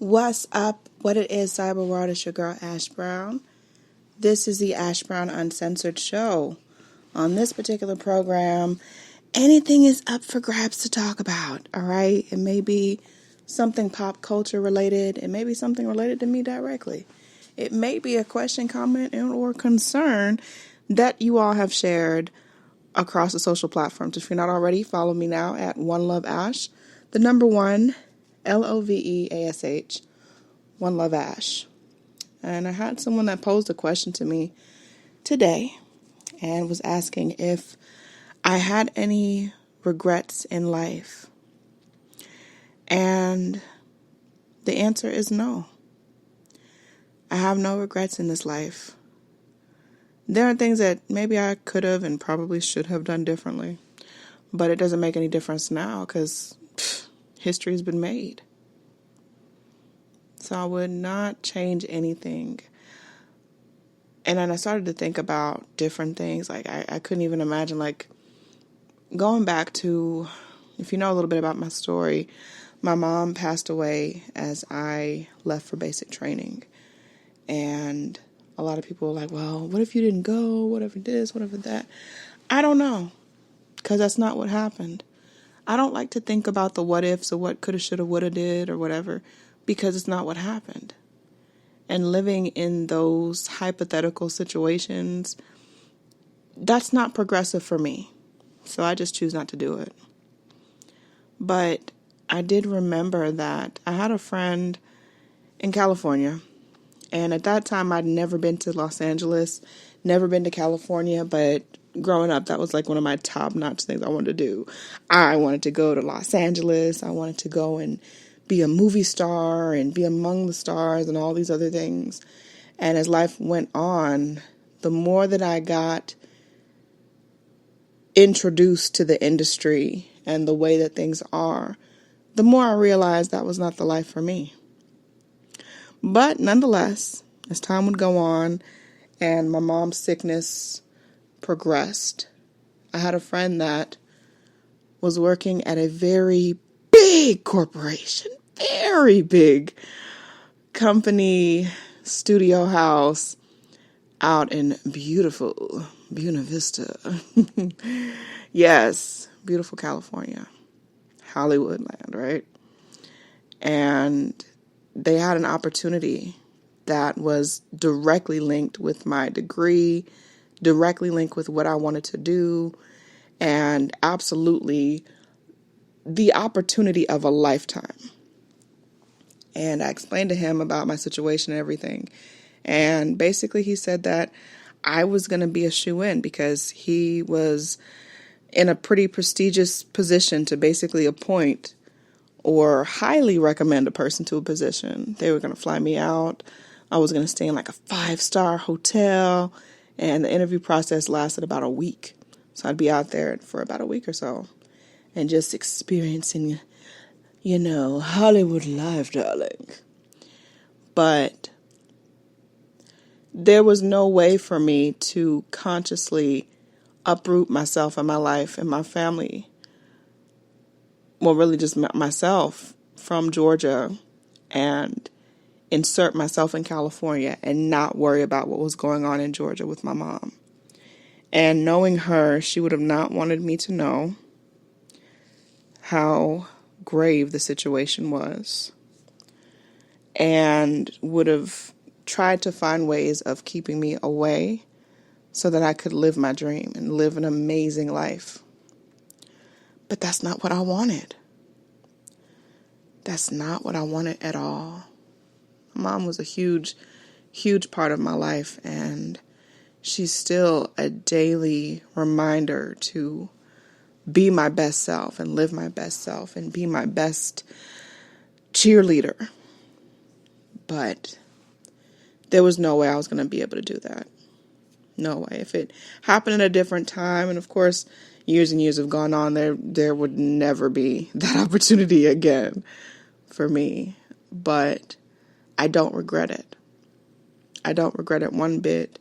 What's up? What it is, Cyber World? It's your girl, Ash Brown. This is the Ash Brown Uncensored Show. On this particular program, anything is up for grabs to talk about, all right? It may be something pop culture related. It may be something related to me directly. It may be a question, comment, or concern that you all have shared across the social platforms. If you're not already, follow me now at One Love Ash. The number one, LOVEASH, One Love Ash. And I had someone that posed a question to me today and was asking if I had any regrets in life. And the answer is no. I have no regrets in this life. There are things that maybe I could have and probably should have done differently. But it doesn't make any difference now because history's been made. So I would not change anything. And then I started to think about different things. Like I couldn't even imagine going back to, if you know a little bit about my story, my mom passed away as I left for basic training. And a lot of people were like, well, what if you didn't go? Whatever this, whatever that. I don't know. Because that's not what happened. I don't like to think about the what ifs or what coulda, shoulda, woulda, did or whatever. Because it's not what happened. And living in those hypothetical situations, that's not progressive for me. So I just choose not to do it. But I did remember that I had a friend in California. And at that time, I'd never been to Los Angeles, never been to California. But growing up, that was like one of my top-notch things I wanted to do. I wanted to go to Los Angeles. I wanted to go and be a movie star and be among the stars and all these other things. And as life went on, the more that I got introduced to the industry and the way that things are, the more I realized that was not the life for me. But nonetheless, as time would go on and my mom's sickness progressed, I had a friend that was working at a very big corporation, very big company, studio house out in beautiful Buena Vista. Yes, beautiful California, Hollywood land, right? And they had an opportunity that was directly linked with my degree, directly linked with what I wanted to do, and absolutely the opportunity of a lifetime. And I explained to him about my situation and everything. And basically he said that I was going to be a shoo-in because he was in a pretty prestigious position to basically appoint or highly recommend a person to a position. They were going to fly me out. I was going to stay in like a 5-star hotel. And the interview process lasted about a week. So I'd be out there for about a week or so and just experiencing, Hollywood life, darling. But there was no way for me to consciously uproot myself and my life and my family. Well, really just myself from Georgia and insert myself in California and not worry about what was going on in Georgia with my mom. And knowing her, she would have not wanted me to know how grave the situation was and would have tried to find ways of keeping me away so that I could live my dream and live an amazing life. But that's not what I wanted. That's not what I wanted at all. Mom was a huge, huge part of my life, and she's still a daily reminder to be my best self and live my best self and be my best cheerleader. But there was no way I was going to be able to do that. No way. If it happened at a different time, and of course, years and years have gone on, there would never be that opportunity again for me. But I don't regret it. I don't regret it one bit.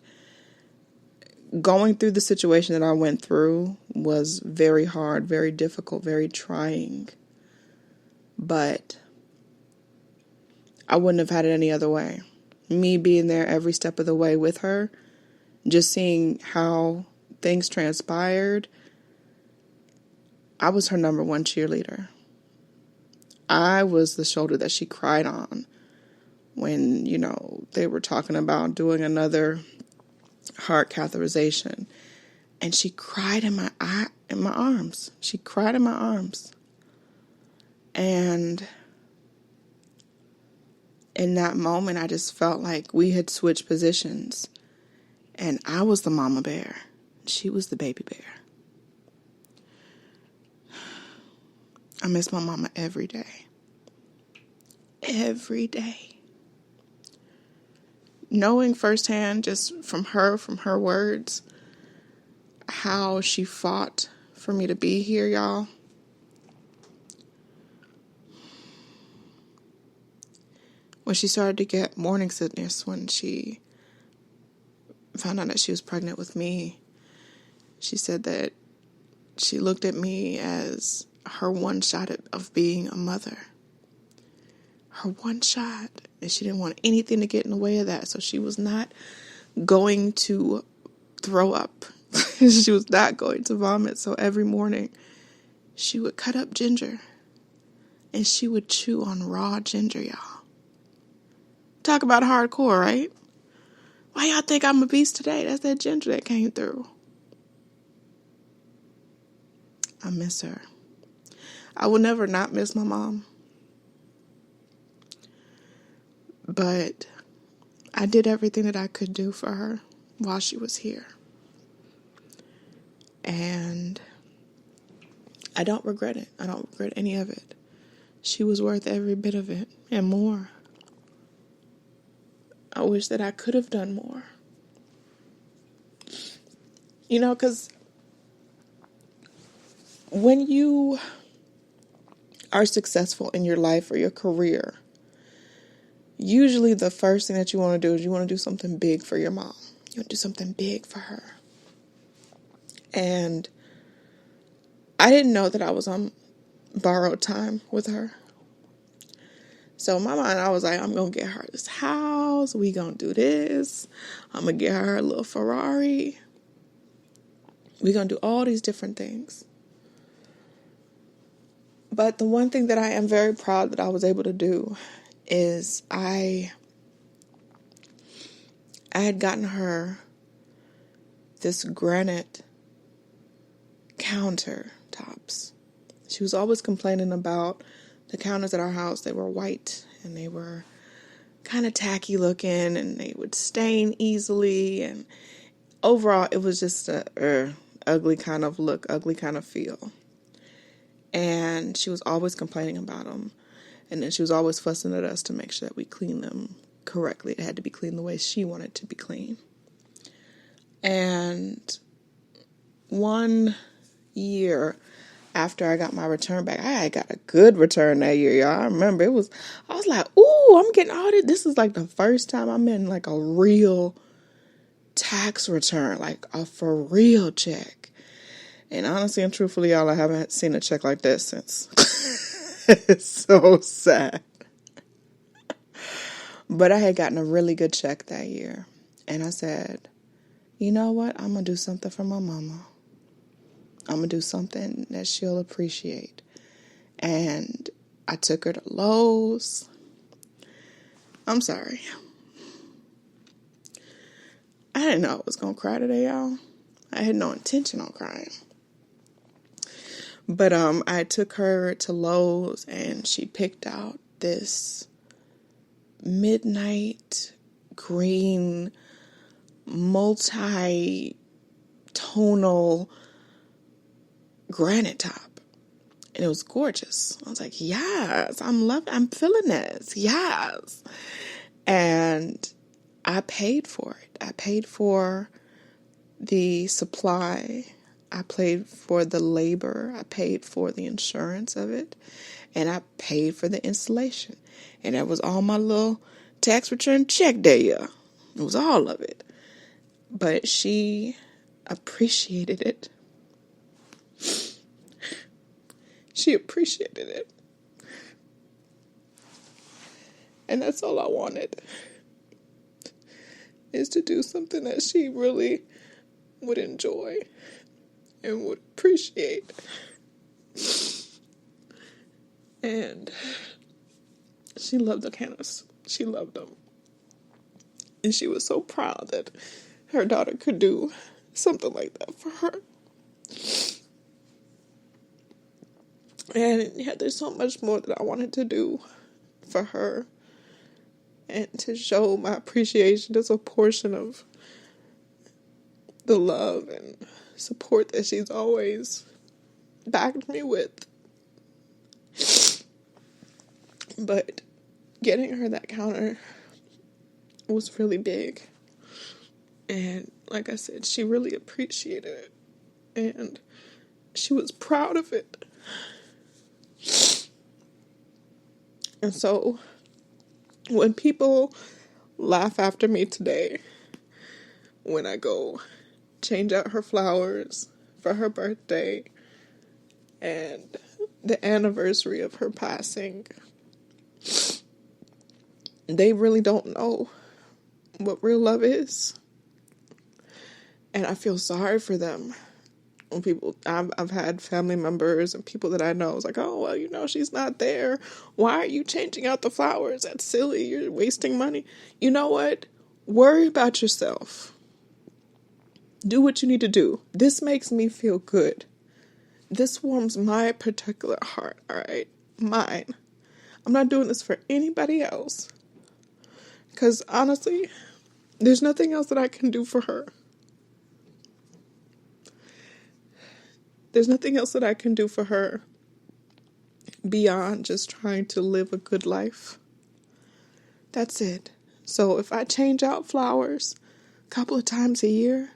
Going through the situation that I went through was very hard, very difficult, very trying. But I wouldn't have had it any other way. Me being there every step of the way with her, just seeing how things transpired, I was her number one cheerleader. I was the shoulder that she cried on when, they were talking about doing another heart catheterization. And she cried in my arms. She cried in my arms. And in that moment, I just felt like we had switched positions. And I was the mama bear. She was the baby bear. I miss my mama every day. Every day. Knowing firsthand, just from her words, how she fought for me to be here, y'all. When she started to get morning sickness, when she found out that she was pregnant with me, she said that she looked at me as her one shot of being a mother. Her one shot. And she didn't want anything to get in the way of that. So she was not going to throw up. She was not going to vomit. So every morning, she would cut up ginger. And she would chew on raw ginger, y'all. Talk about hardcore, right? Why y'all think I'm obese today? That's that ginger that came through. I miss her. I will never not miss my mom. But I did everything that I could do for her while she was here. And I don't regret it. I don't regret any of it. She was worth every bit of it and more. I wish that I could have done more. Because when you are successful in your life or your career, usually the first thing that you want to do is you want to do something big for your mom. You want to do something big for her. And I didn't know that I was on borrowed time with her. So in my mind, I was like, I'm going to get her this house. We going to do this. I'm going to get her a little Ferrari. We going to do all these different things. But the one thing that I am very proud that I was able to do is I had gotten her this granite countertops. She was always complaining about the counters at our house. They were white and they were kind of tacky looking and they would stain easily. And overall, it was just a ugly kind of look, ugly kind of feel. And she was always complaining about them. And then she was always fussing at us to make sure that we clean them correctly. It had to be cleaned the way she wanted to be clean. And one year after I got my return back, I got a good return that year, y'all. I remember I was like, ooh, I'm getting all this. This is like the first time I'm in like a real tax return, like a for real check. And honestly and truthfully, y'all, I haven't seen a check like this since. It's so sad. But I had gotten a really good check that year. And I said, you know what? I'm going to do something for my mama. I'm going to do something that she'll appreciate. And I took her to Lowe's. I'm sorry. I didn't know I was going to cry today, y'all. I had no intention on crying. But I took her to Lowe's and she picked out this midnight green multi-tonal granite top. And it was gorgeous. I was like, yes, I'm feeling this. Yes. And I paid for it. I paid for the supply. I paid for the labor. I paid for the insurance of it. And I paid for the installation. And that was all my little tax return check there. It was all of it. But she appreciated it. She appreciated it. And that's all I wanted, is to do something that she really would enjoy and would appreciate. And she loved the candles. She loved them. And she was so proud that her daughter could do something like that for her. And yeah, there's so much more that I wanted to do for her. And to show my appreciation as a portion of the love and support that she's always backed me with. But getting her that counter was really big. And like I said, she really appreciated it. And she was proud of it. And so when people laugh after me today, when I go change out her flowers for her birthday and the anniversary of her passing, they really don't know what real love is. And I feel sorry for them. When people, I've had family members and people that I know, it's like, oh, well, you know, she's not there. Why are you changing out the flowers? That's silly. You're wasting money. You know what? Worry about yourself. Do what you need to do. This makes me feel good. This warms my particular heart, all right? Mine. I'm not doing this for anybody else. Because honestly, there's nothing else that I can do for her. There's nothing else that I can do for her beyond just trying to live a good life. That's it. So if I change out flowers a couple of times a year,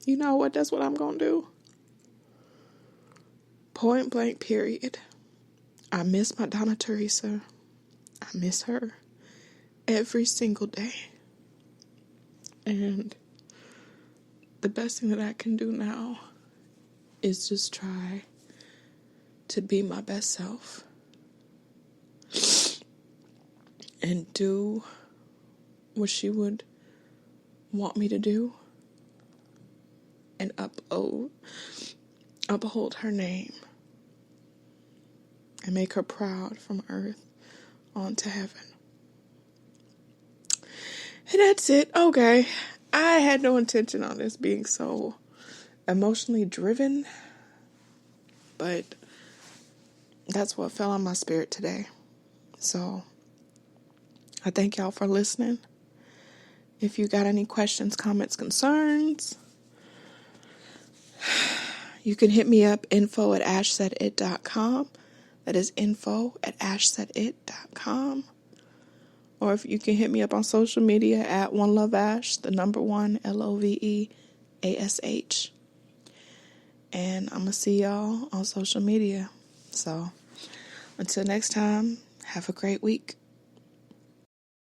you know what? That's what I'm going to do. Point blank, period. I miss my Donna Teresa. I miss her every single day. And the best thing that I can do now is just try to be my best self and do what she would want me to do and uphold her name and make her proud from earth onto heaven. And that's it. Okay. I had no intention on this being so emotionally driven, but that's what fell on my spirit today. So I thank y'all for listening. If you got any questions, comments, concerns, you can hit me up, info@ashsaidit.com. That is info@ashsaidit.com. Or if you can hit me up on social media at OneLoveAsh, the number 1 LOVEASH. And I'm going to see y'all on social media. So until next time, have a great week.